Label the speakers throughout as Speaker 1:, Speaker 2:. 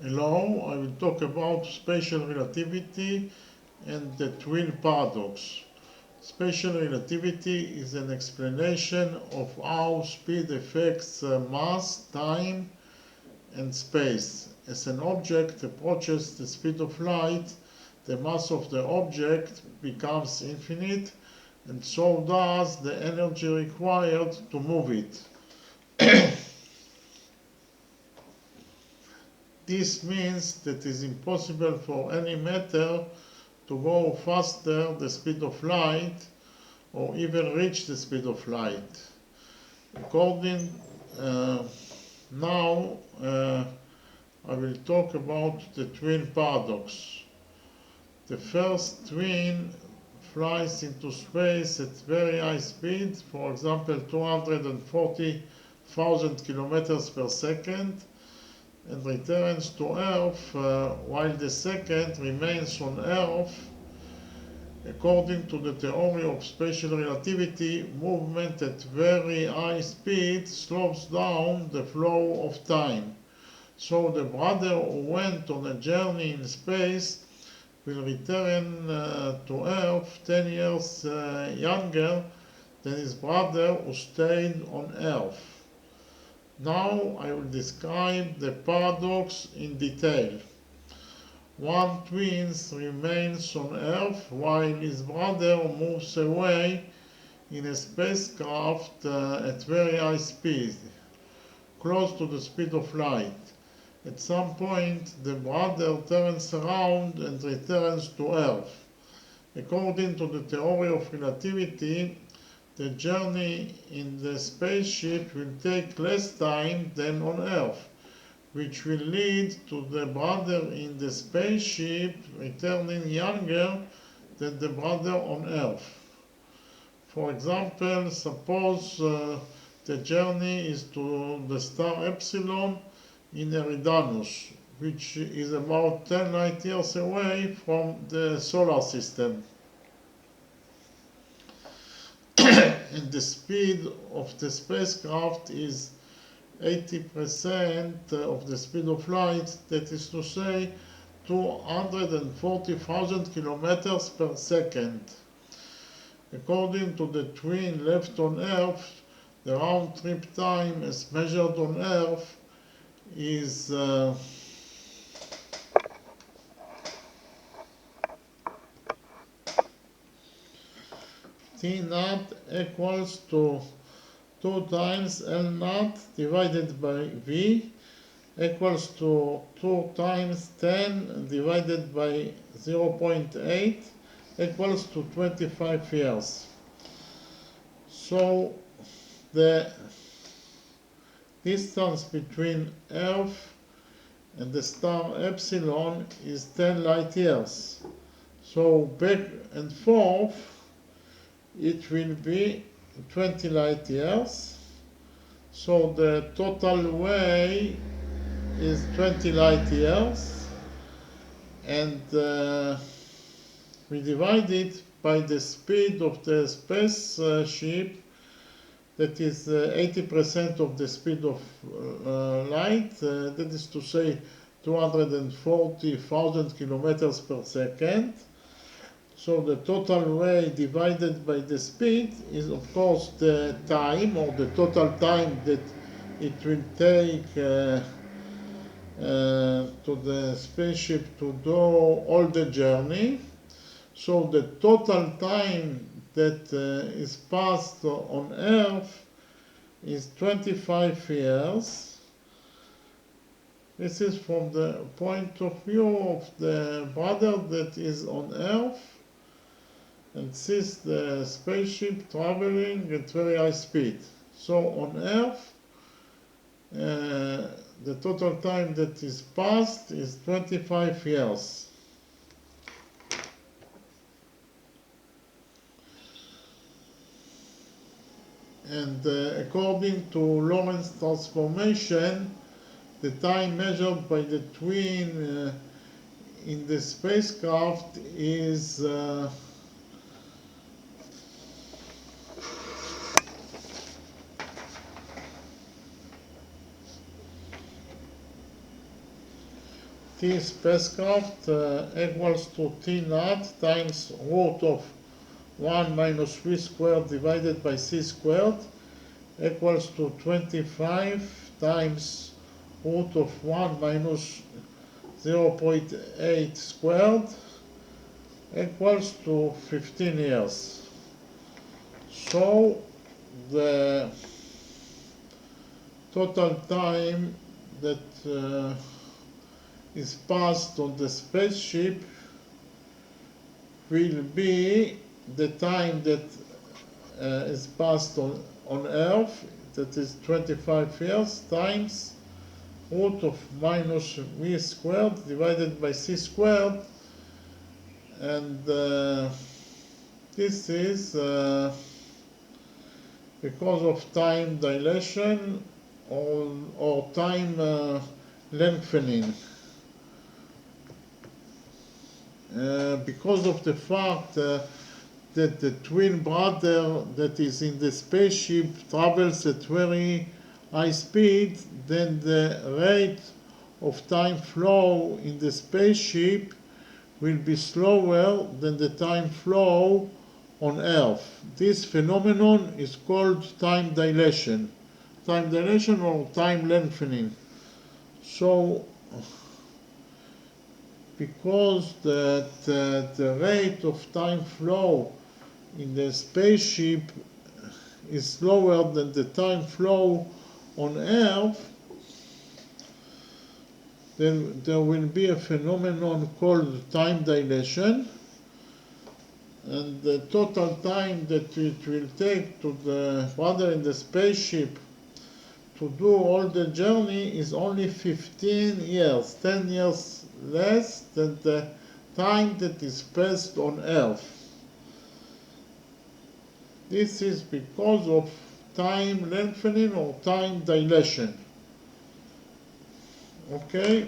Speaker 1: Hello, I will talk about special relativity and the twin paradox. Special relativity is an explanation of how speed affects mass, time, and space. As an object approaches the speed of light, the mass of the object becomes infinite, and so does the energy required to move it. This means that it is impossible for any matter to go faster the speed of light or even reach the speed of light. According now, I will talk about the twin paradox. The first twin flies into space at very high speed, for example 240,000 kilometers per second, and returns to Earth while the second remains on Earth. According to the theory of special relativity, movement at very high speed slows down the flow of time. So the brother who went on a journey in space will return to Earth 10 years younger than his brother who stayed on Earth. Now I will describe the paradox in detail. One twin remains on Earth while his brother moves away in a spacecraft at very high speed, close to the speed of light. At some point, the brother turns around and returns to Earth. According to the theory of relativity, the journey in the spaceship will take less time than on Earth, which will lead to the brother in the spaceship returning younger than the brother on Earth. For example, suppose the journey is to the star Epsilon in Eridanus, which is about 10 light years away from the solar system. And the speed of the spacecraft is 80% of the speed of light, that is to say 240,000 kilometers per second. According to the twin left on Earth, the round trip time as measured on Earth is T naught equals to 2 times L naught divided by V equals to 2 times 10 divided by 0.8 equals to 25 years. So the distance between Earth and the star Epsilon is 10 light years. So back and forth it will be 20 light years. So the total way is 20 light years, and we divide it by the speed of the spaceship, that is 80% of the speed of light, that is to say 240,000 kilometers per second. So the total way divided by the speed is of course the time, or the total time that it will take to the spaceship to do all the journey. So the total time that is passed on Earth is 25 years. This is from the point of view of the brother that is on Earth and sees the spaceship traveling at very high speed. So on Earth, the total time that is passed is 25 years. And according to Lorentz transformation, the time measured by the twin in the spacecraft is t spacecraft equals to t naught times root of 1 minus v squared divided by c squared equals to 25 times root of 1 minus 0.8 squared equals to 15 years. So the total time that is passed on the spaceship will be the time that is passed on Earth, that is 25 years, times root of minus v squared divided by c squared, and this is because of time dilation or time lengthening. Because of the fact that the twin brother that is in the spaceship travels at very high speed, then the rate of time flow in the spaceship will be slower than the time flow on Earth. This phenomenon is called time dilation. Time dilation or time lengthening. So, because the rate of time flow in the spaceship is slower than the time flow on Earth, then there will be a phenomenon called time dilation, and the total time that it will take to the brother in the spaceship to do all the journey is only 15 years, 10 years less than the time that is passed on Earth. This is because of time lengthening or time dilation. Okay?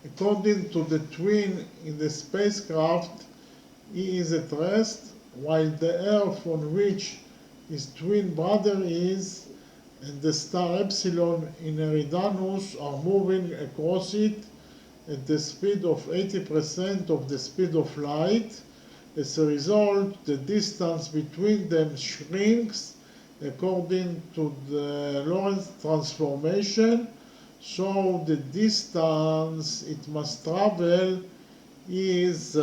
Speaker 1: According to the twin in the spacecraft, he is at rest, while the Earth on which his twin brother is and the star Epsilon in Eridanus are moving across it at the speed of 80% of the speed of light. As a result, the distance between them shrinks according to the Lorentz transformation. So the distance it must travel is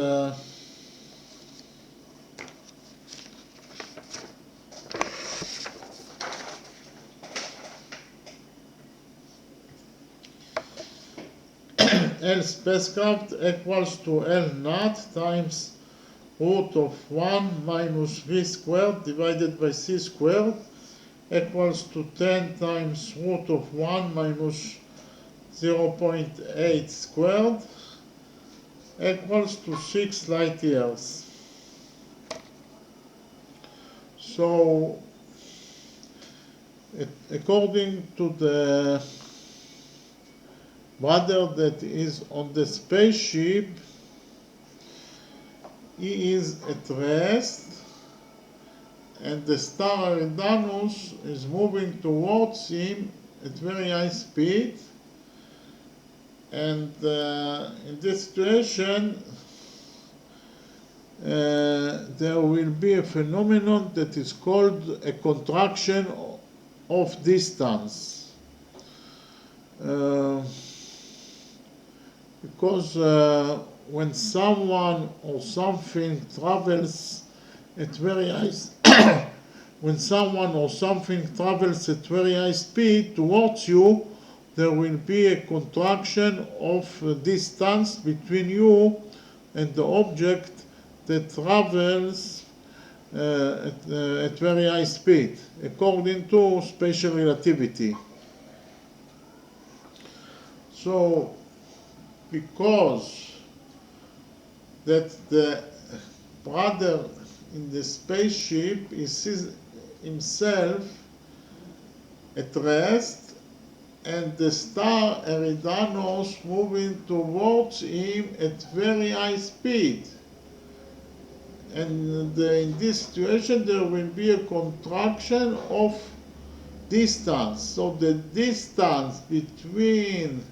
Speaker 1: L spacecraft equals to L naught times root of 1 minus v squared divided by c squared equals to 10 times root of 1 minus 0.8 squared equals to 6 light years. So, according to the brother that is on the spaceship, he is at rest, and the star Eridanus is moving towards him at very high speed. And in this situation, there will be a phenomenon that is called a contraction of distance. Because when someone or something travels at very high when someone or something travels at very high speed towards you, there will be a contraction of distance between you and the object that travels at very high speed, according to special relativity. So, because that the brother in the spaceship is himself at rest, and the star Eridanos moving towards him at very high speed. And in this situation there will be a contraction of distance. So the distance between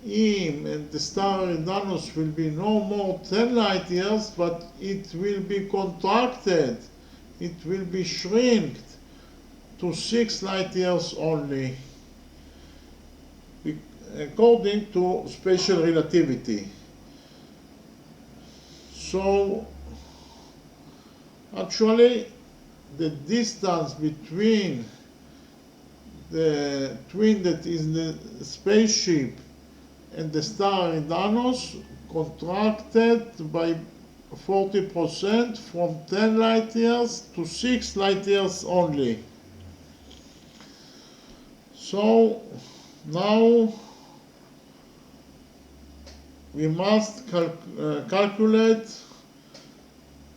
Speaker 1: him and the star Eridanus will be no more 10 light years, but it will be contracted. It will be shrinked to 6 light years only, according to special relativity. So actually the distance between the twin that is in the spaceship and the star Eridanos contracted by 40% from 10 light years to 6 light years only. So now we must calculate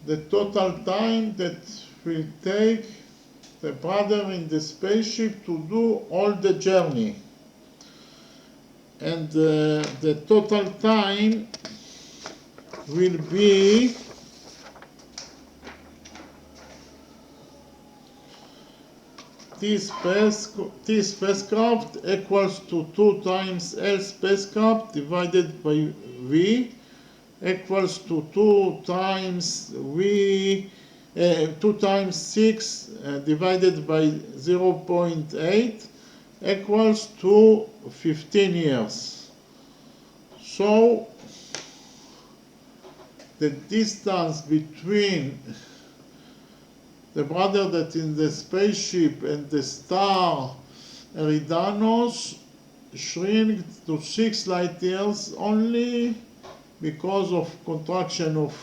Speaker 1: the total time that will take the brother in the spaceship to do all the journey. And the total time will be T spacecraft equals to 2 times L spacecraft divided by V equals to 2 times 6 divided by 0.8 equals to 15 years. So the distance between the brother that in the spaceship and the star Eridanos shrinked to 6 light years only because of contraction of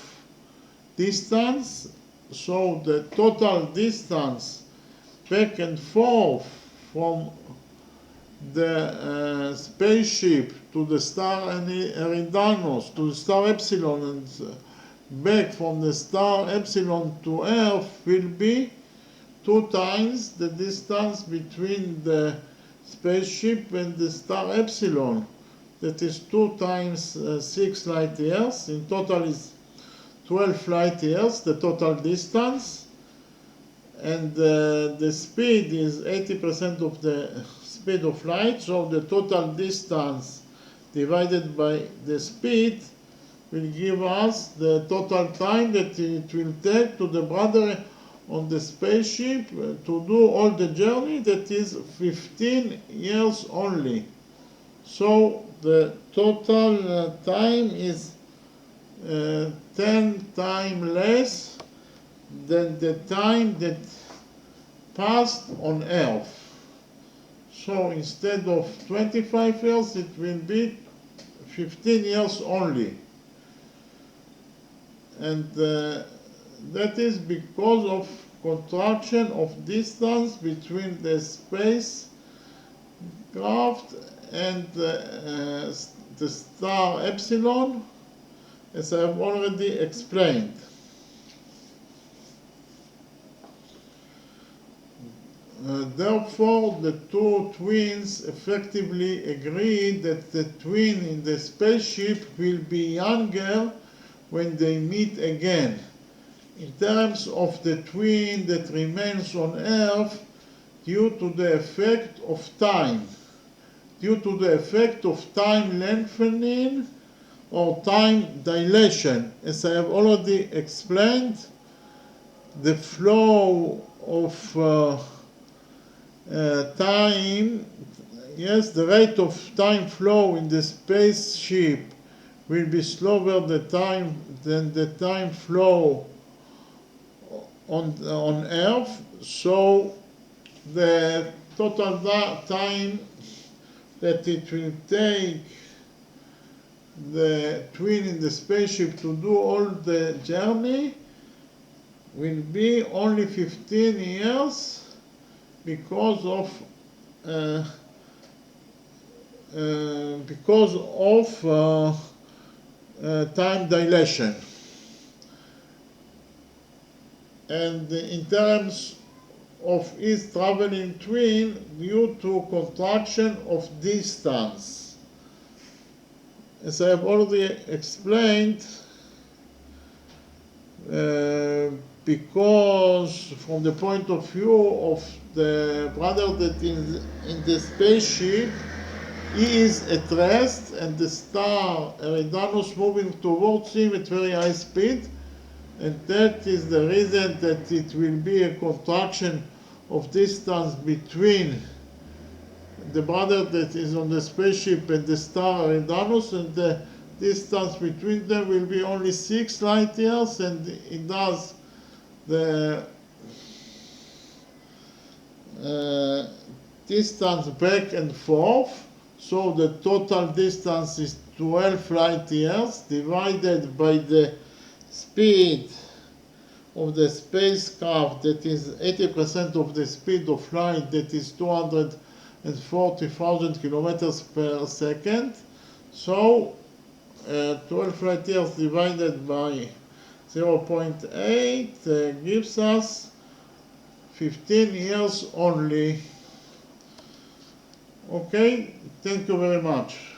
Speaker 1: distance. So the total distance back and forth from the spaceship to the star Eridanos, to the star Epsilon, and back from the star Epsilon to Earth will be 2 times the distance between the spaceship and the star Epsilon. That is 2 times 6 light years. In total is 12 light years, the total distance. And the speed is 80% of the speed of light. So the total distance divided by the speed will give us the total time that it will take to the brother on the spaceship to do all the journey, that is 15 years only. So the total time is 10 times less than the time that passed on Earth. So instead of 25 years, it will be 15 years only. And that is because of contraction of distance between the spacecraft and the star Epsilon, as I have already explained. Therefore, the two twins effectively agree that the twin in the spaceship will be younger when they meet again. In terms of the twin that remains on Earth due to the effect of time, lengthening or time dilation. As I have already explained, the flow of time, yes, the rate of time flow in the spaceship will be slower than the time flow on Earth. So the total time that it will take the twin in the spaceship to do all the journey will be only 15 years because of time dilation. And in terms of its traveling twin due to contraction of distance. As I have already explained, because from the point of view of the brother that is in the spaceship, he is at rest and the star Eridanus moving towards him at very high speed, and that is the reason that it will be a contraction of distance between the brother that is on the spaceship and the star Eridanus, and the distance between them will be only 6 light years, and it does the distance back and forth, so the total distance is 12 light years divided by the speed of the spacecraft, that is 80% of the speed of light, that is 240,000 kilometers per second. So 12 light years divided by 0.8 gives us 15 years only. Okay, thank you very much.